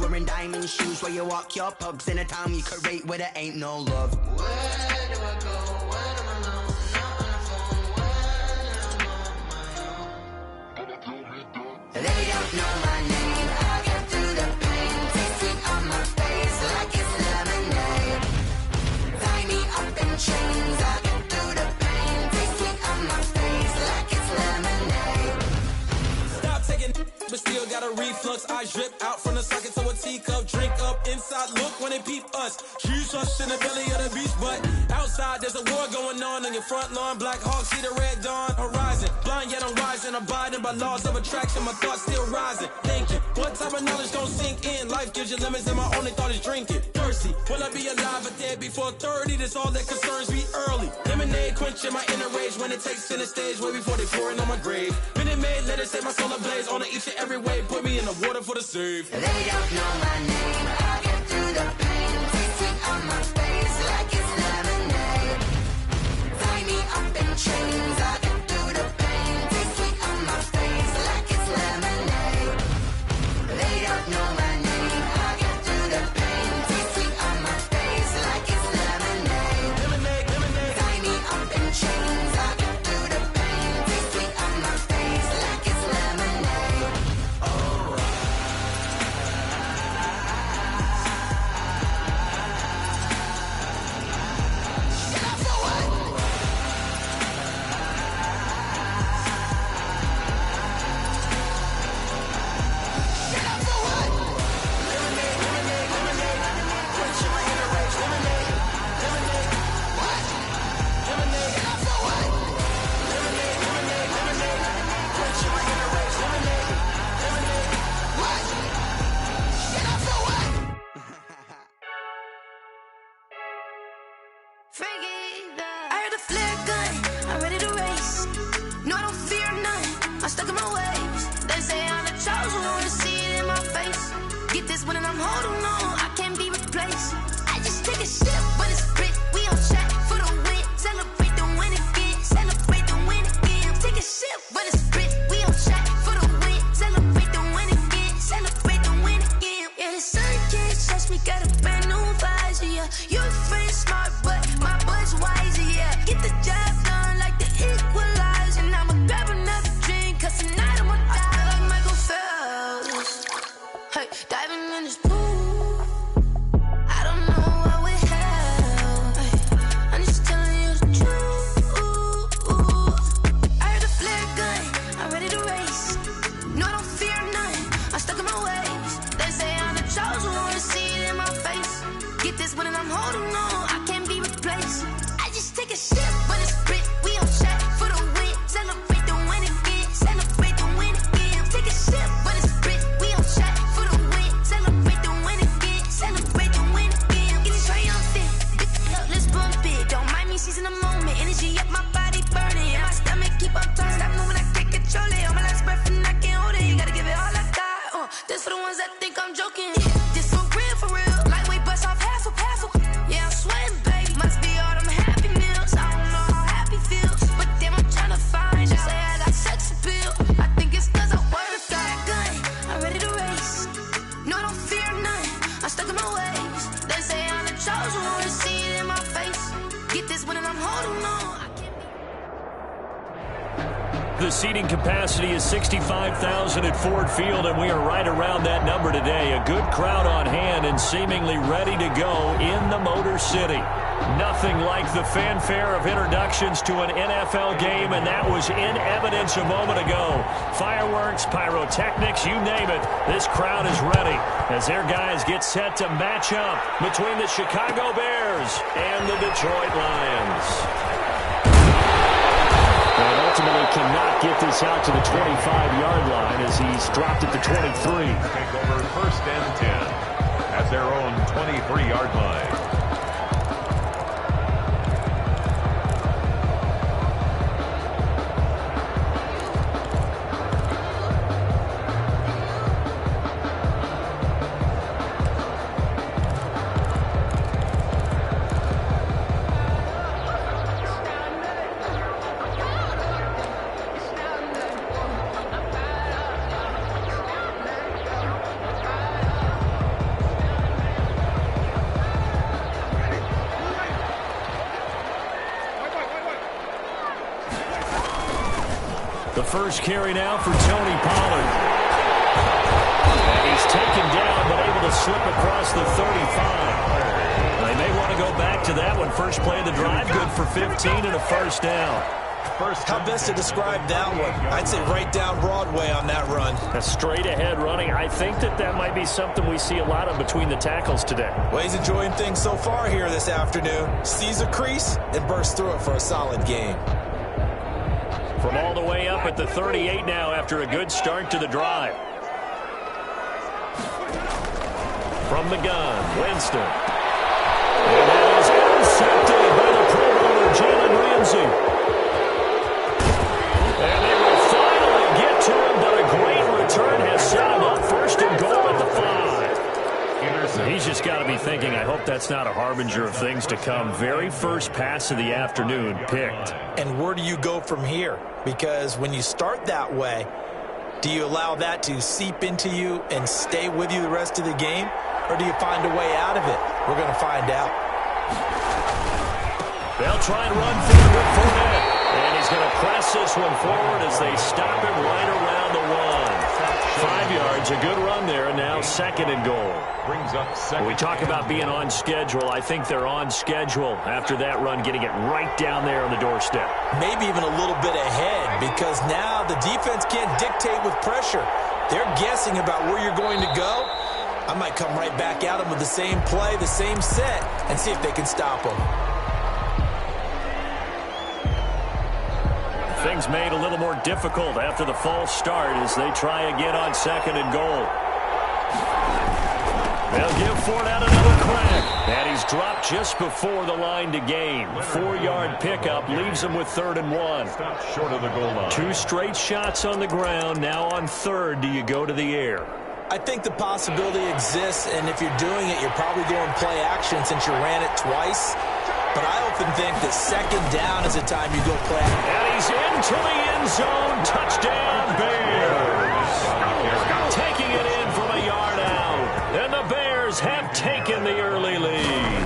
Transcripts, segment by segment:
wearing diamond shoes. Where you walk your pugs in a town you could rate where there ain't no love. Where do I go when I'm alone? Not on the phone when I'm on my own. They don't know my name. I get through the pain. Taste it on my face like it's lemonade. Tie me up in chains. I get through the pain. Taste it on my face like it's lemonade. Stop taking, but still got a reflux. Eyes drip out from the socket to a teacup. Drink up inside, look when they peep us. Choose us in the belly of the beast, but outside there's a war going on your front lawn. Black Hawk, see the red dawn horizon. Blind yet I'm rising, abiding by laws of attraction. My thoughts still rising, thinking what type of knowledge gon' sink in? Life gives you limits and my only thought is drinking. Thirsty, will I be alive or dead before 30? That's all that concerns me early. Lemonade quenching my inner rage when it takes center stage way before they pouring on my grave. Minute Maid, let it set my soul ablaze on each and every way. Put me in the water for the save. They don't know my name. I get through the pain. Taste it on my face like it's lemonade. Tie me up in chains. I get through the pain. Taste it on my face like it's lemonade. They don't know my name. I get through the pain. Taste it on my face like it's lemonade. Lemonade, lemonade. Tie me up in chains. I get through the pain. Taste it on my face like it's lemonade. Oh. I heard a flare gun, I'm ready to race. No, I don't fear none, I'm stuck in my ways. They say I'm the chosen one, see it in my face. Get this one and I'm holding on, I can't be replaced. I just take a sip, but it's grit. We on track for the win. Celebrate the win again, celebrate the win again. Take a sip, but it's grit. We on track for the win. Celebrate the win again, celebrate the win again. Yeah, the sun can't touch me, got a brand new visor, yeah. Your friend smart, but my bud's wiser, yeah. Get the job done like the equalizer. And I'ma grab another drink, cause tonight I'ma die like Michael Phelps. Hey, diving in this pool, I don't know what we have. Hey, I'm just telling you the truth. I heard a flare gun, I'm ready to race. No, I don't fear none, I'm stuck in my ways. They say I'm the chosen one, see it in my face. Get this one and I'm holding on, I can't be replaced. I just take a sip, but it's grit. We on track for the win. Celebrate the win again, celebrate the win again. Take a sip, but it's grit. We on track for the win. Celebrate the win again, celebrate the win again. Getting triumphant, up, let's bump it. Don't mind me seizing the moment. Energy up, my body burning. And my stomach keep up turning. Stop moving, I can't control it. On my last breath and I can't hold it. You gotta give it all I got. This for the ones that think I'm joking. This for real, for real. Lightweight bust off half a half. Yeah, I'm sweating, babe. Must be all them happy meals. I don't know how happy feels, but damn, I'm tryna find you. Say I got sex appeal. I think it's cause I work. Got a gun, I'm ready to race. No, I don't fear none, I'm stuck in my ways. They say I'm the chosen one, see it in my face. Get this one and I'm holding on. I can't be... The seating capacity is 65,000 at Ford Field, and we are right around that number today. A good crowd on hand and seemingly ready to go in the Motor City. Nothing like the fanfare of introductions to an NFL game, and that was in evidence a moment ago. Fireworks, pyrotechnics, you name it. This crowd is ready as their guys get set to match up between the Chicago Bears and the Detroit Lions. And ultimately cannot get this out to the 25-yard line as he's dropped at the 23. Take over 1st and 10 at their own 23-yard line. The first carry now for Tony Pollard. And he's taken down, but able to slip across the 35. They may want to go back to that one. First play of the drive, good for 15 and a first down. How best to describe that one? I'd say right down Broadway on that run. A straight ahead running. I think that might be something we see a lot of between the tackles today. Well, he's enjoying things so far here this afternoon. Sees a crease and bursts through it for a solid game. From all the way up at the 38 now after a good start to the drive. From the gun, Winston. And that is intercepted by the Pro Bowler, Jalen Ramsey. And they will finally get to him, but a great return has set him up first and goal at the 5. He's just got to be thinking, I hope that's not a harbinger of things to come. Very first pass of the afternoon picked. And where do you go from here? Because when you start that way, do you allow that to seep into you and stay with you the rest of the game? Or do you find a way out of it? We're going to find out. They'll try and run forward with Fournette. And he's going to press this one forward as they stop him right around the 1. 5 yards, a good run there, and now second and goal. Brings up second. When we talk about being on schedule, I think they're on schedule after that run, getting it right down there on the doorstep. Maybe even a little bit ahead, because now the defense can't dictate with pressure. They're guessing about where you're going to go. I might come right back at them with the same play, the same set, and see if they can stop them. Things made a little more difficult after the false start as they try again on second and goal. They'll give Fournette another crack. And he's dropped just before the line to gain. 4-yard pickup leaves him with 3rd and 1. Stop short of the goal line. 2 straight shots on the ground. Now on 3rd, do you go to the air? I think the possibility exists, and if you're doing it, you're probably going play action since you ran it twice. But I often think that second down is the time you go play. And he's into the end zone. Touchdown, Bears. Taking it in from a yard out. And the Bears have taken the early lead.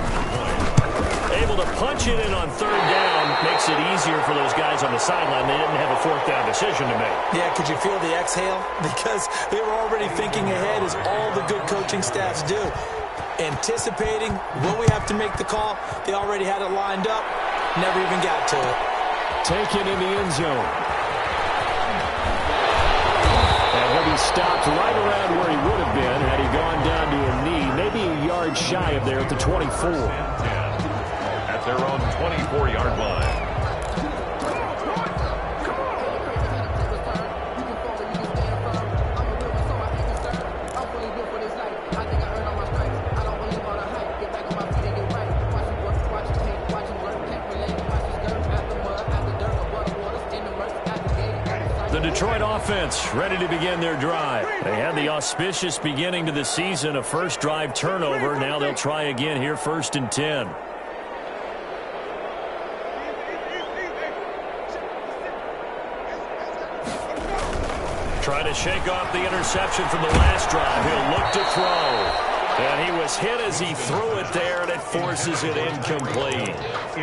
Able to punch it in on 3rd down makes it easier for those guys on the sideline. They didn't have a 4th down decision to make. Yeah, could you feel the exhale? Because they were already thinking ahead, as all the good coaching staffs do. Anticipating, will we have to make the call? They already had it lined up, never even got to it. Taken in the end zone. And he'll be stopped right around where he would have been had he gone down to a knee, maybe a yard shy of there at the 24. At their own 24-yard line. The Detroit offense ready to begin their drive. They had the auspicious beginning to the season, a first drive turnover. Now they'll try again here, 1st and 10. Trying to shake off the interception from the last drive. He'll look to throw. And he was hit as he threw it there, and it forces it incomplete.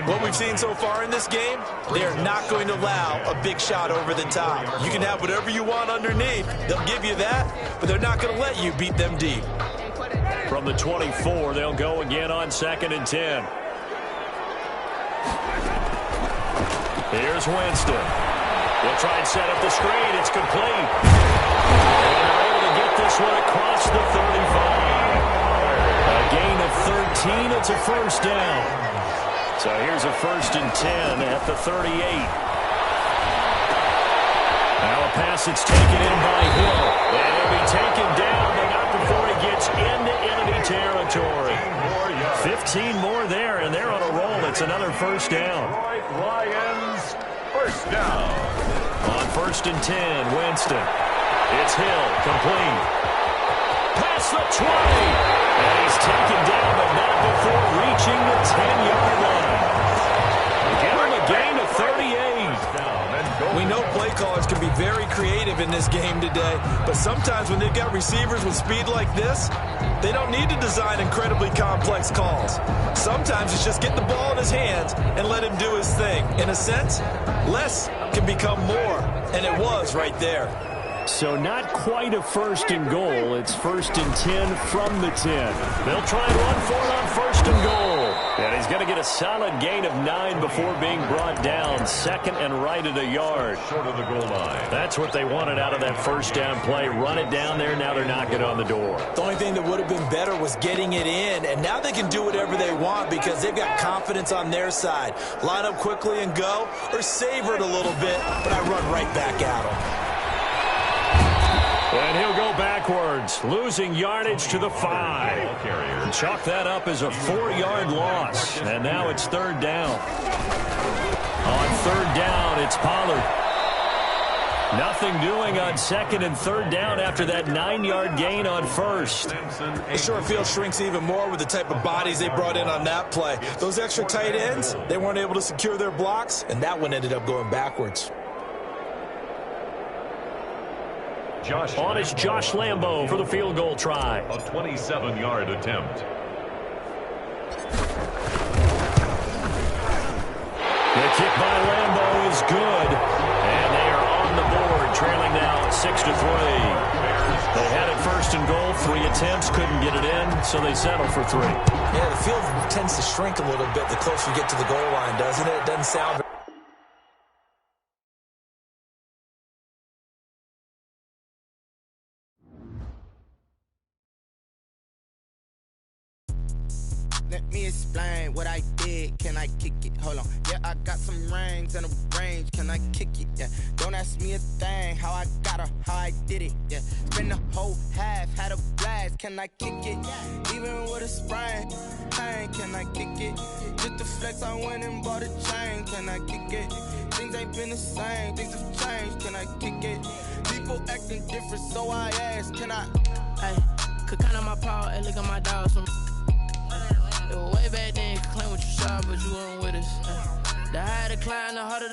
What we've seen so far in this game, they are not going to allow a big shot over the top. You can have whatever you want underneath. They'll give you that, but they're not going to let you beat them deep. From the 24, they'll go again on 2nd and 10. Here's Winston. They'll try and set up the screen. It's complete. And they're able to get this one across the 35. A gain of 13. It's a first down. So here's a 1st and 10 at the 38. Now a pass that's taken in by Hill. And he'll be taken down, but not before he gets into enemy territory. 15 more there, and they're on a roll. It's another first down. Lions, first down. On 1st and 10, Winston. It's Hill, complete. Past the 20. And he's taken down, but not before reaching the 10-yard line. Give him a gain of 38. We know play callers can be very creative in this game today, but sometimes when they've got receivers with speed like this, they don't need to design incredibly complex calls. Sometimes it's just get the ball in his hands and let him do his thing. In a sense, less can become more And it was right there. So not quite a first and goal. It's 1st and 10 from the 10. They'll try and run for it on 1st and goal. And he's going to get a solid gain of 9 before being brought down. 2nd and right at a yard. Short of the goal line. That's what they wanted out of that first down play. Run it down there. Now they're knocking on the door. The only thing that would have been better was getting it in. And now they can do whatever they want because they've got confidence on their side. Line up quickly and go, or savor it a little bit, but I run right back at him. And he'll go backwards, losing yardage to the 5. Chalk that up as a 4-yard loss. And now it's 3rd down. On 3rd down, it's Pollard. Nothing doing on 2nd and 3rd down after that 9-yard gain on 1st. The short field shrinks even more with the type of bodies they brought in on that play. Those extra tight ends, they weren't able to secure their blocks, and that one ended up going backwards. On is Josh Lambo for the field goal try. A 27-yard attempt. The kick by Lambo is good. And they are on the board, trailing now 6-3. They had it 1st and goal, 3 attempts, couldn't get it in, so they settle for 3. Yeah, the field tends to shrink a little bit the closer you get to the goal line, doesn't it? It doesn't sound very Let me explain what I did. Can I kick it? Hold on. Yeah, I got some rings and a range. Can I kick it? Yeah. Don't ask me a thing. How I got her, how I did it. Yeah. Spend the whole half, had a blast. Can I kick it? Even with a sprain. Pain, can I kick it? Just to flex, I went and bought a chain. Can I kick it? Things ain't been the same. Things have changed. Can I kick it? People acting different, so I asked. Can I? Hey, could count on my power and look at my dogs from. Way back then, you could claim what you saw, but you weren't with us. The higher the climb, the harder